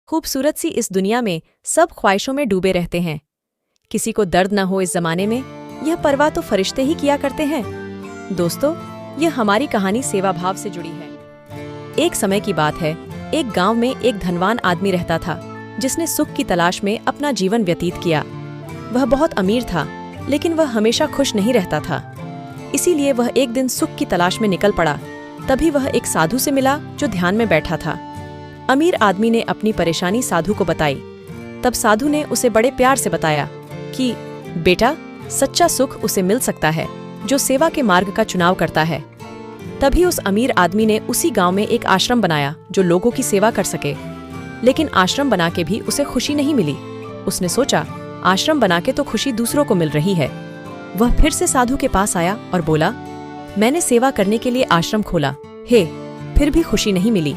खूबसूरत सी इस दुनिया में सब ख्वाहिशों में डूबे रहते हैं। किसी को दर्द न हो इस जमाने में, यह परवाह तो फरिश्ते ही किया करते हैं। दोस्तों, यह हमारी कहानी सेवा भाव से जुड़ी है। एक समय की बात है, एक गांव में एक धनवान आदमी रहता था, जिसने सुख की तलाश में अपना जीवन व्यतीत किया। वह बहुत अमीर था, लेकिन वह हमेशा खुश नहीं रहता था। इसीलिए वह एक दिन सुख की तलाश में निकल पड़ा। तभी वह एक साधु से मिला जो ध्यान में बैठा था। अमीर आदमी ने अपनी परेशानी साधु को बताई। तब साधु ने उसे बड़े प्यार से बताया कि बेटा, सच्चा सुख उसे मिल सकता है जो सेवा के मार्ग का चुनाव करता है। तभी उस अमीर आदमी ने उसी गांव में एक आश्रम बनाया जो लोगों की सेवा कर सके। लेकिन आश्रम बना के भी उसे खुशी नहीं मिली। उसने सोचा, आश्रम बना के तो खुशी दूसरों को मिल रही है। वह फिर से साधु के पास आया और बोला, मैंने सेवा करने के लिए आश्रम खोला, फिर भी खुशी नहीं मिली।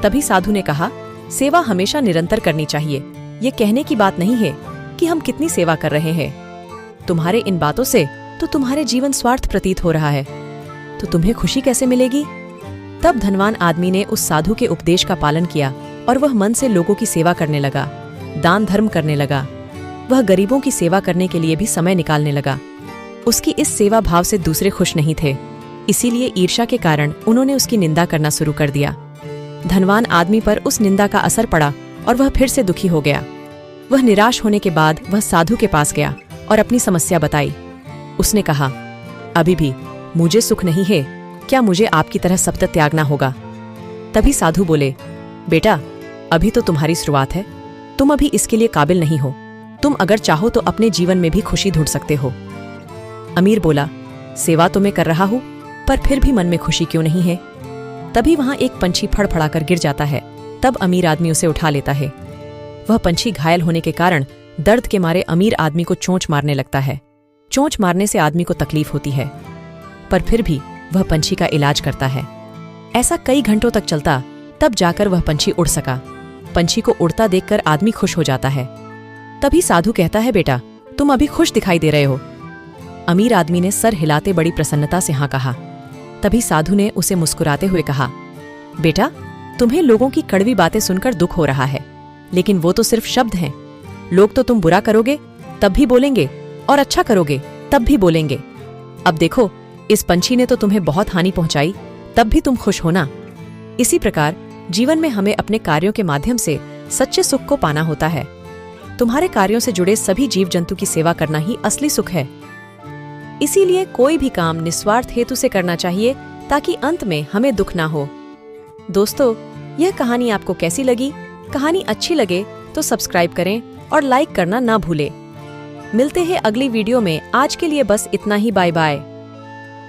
तभी साधु ने कहा, सेवा हमेशा निरंतर करनी चाहिए। ये कहने की बात नहीं है कि हम कितनी सेवा कर रहे हैं। तुम्हारे इन बातों से तो तुम्हारे जीवन स्वार्थ प्रतीत हो रहा है, तो तुम्हें खुशी कैसे मिलेगी? तब धनवान आदमी ने उस साधु के उपदेश का पालन किया और वह मन से लोगों की सेवा करने लगा, दान धर्म करने लगा। वह गरीबों की सेवा करने के लिए भी समय निकालने लगा। उसकी इस सेवा भाव से दूसरे खुश नहीं थे, इसीलिए ईर्ष्या के कारण उन्होंने उसकी निंदा करना शुरू कर दिया। धनवान आदमी पर उस निंदा का असर पड़ा और वह फिर से दुखी हो गया। वह निराश होने के बाद वह साधु के पास गया और अपनी समस्या बताई। उसने कहा, अभी भी मुझे सुख नहीं है, क्या मुझे आपकी तरह सब त्यागना होगा? तभी साधु बोले, बेटा, अभी तो तुम्हारी शुरुआत है, तुम अभी इसके लिए काबिल नहीं हो। तुम अगर चाहो तो अपने जीवन में भी खुशी ढूंढ सकते हो। अमीर बोला, सेवा तो मैं कर रहा हूं, पर फिर भी मन में खुशी क्यों नहीं है? तभी वहां एक पंछी फड़फड़ाकर गिर जाता है। तब अमीर आदमी उसे उठा लेता है। वह पंछी घायल होने के कारण दर्द के मारे अमीर आदमी को चोंच मारने लगता है। चोंच मारने से आदमी को तकलीफ होती है, पर फिर भी वह पंछी का इलाज करता है। ऐसा कई घंटों तक चलता, तब जाकर वह पंछी उड़ सका। पंछी को उड़ता देखकर आदमी खुश हो जाता है। तभी साधु कहता है, बेटा, तुम अभी खुश दिखाई दे रहे हो। अमीर आदमी ने सर हिलाते बड़ी प्रसन्नता से हाँ कहा। तभी साधु ने उसे मुस्कुराते हुए कहा, बेटा, तुम्हें लोगों की कड़वी बातें सुनकर दुख हो रहा है, लेकिन वो तो सिर्फ शब्द हैं। लोग तो तुम बुरा करोगे तब भी बोलेंगे, और अच्छा करोगे तब भी बोलेंगे। अब देखो, इस पंछी ने तो तुम्हें बहुत हानि पहुंचाई, तब भी तुम खुश होना। इसी प्रकार जीवन में हमें अपने कार्यों के माध्यम से सच्चे सुख को पाना होता है। तुम्हारे कार्यों से जुड़े सभी जीव जंतु की सेवा करना ही असली सुख है। इसीलिए कोई भी काम निस्वार्थ हेतु से करना चाहिए, ताकि अंत में हमें दुख ना हो। दोस्तों, यह कहानी आपको कैसी लगी? कहानी अच्छी लगे तो सब्सक्राइब करें और लाइक करना ना भूलें। मिलते हैं अगली वीडियो में। आज के लिए बस इतना ही। Bye bye.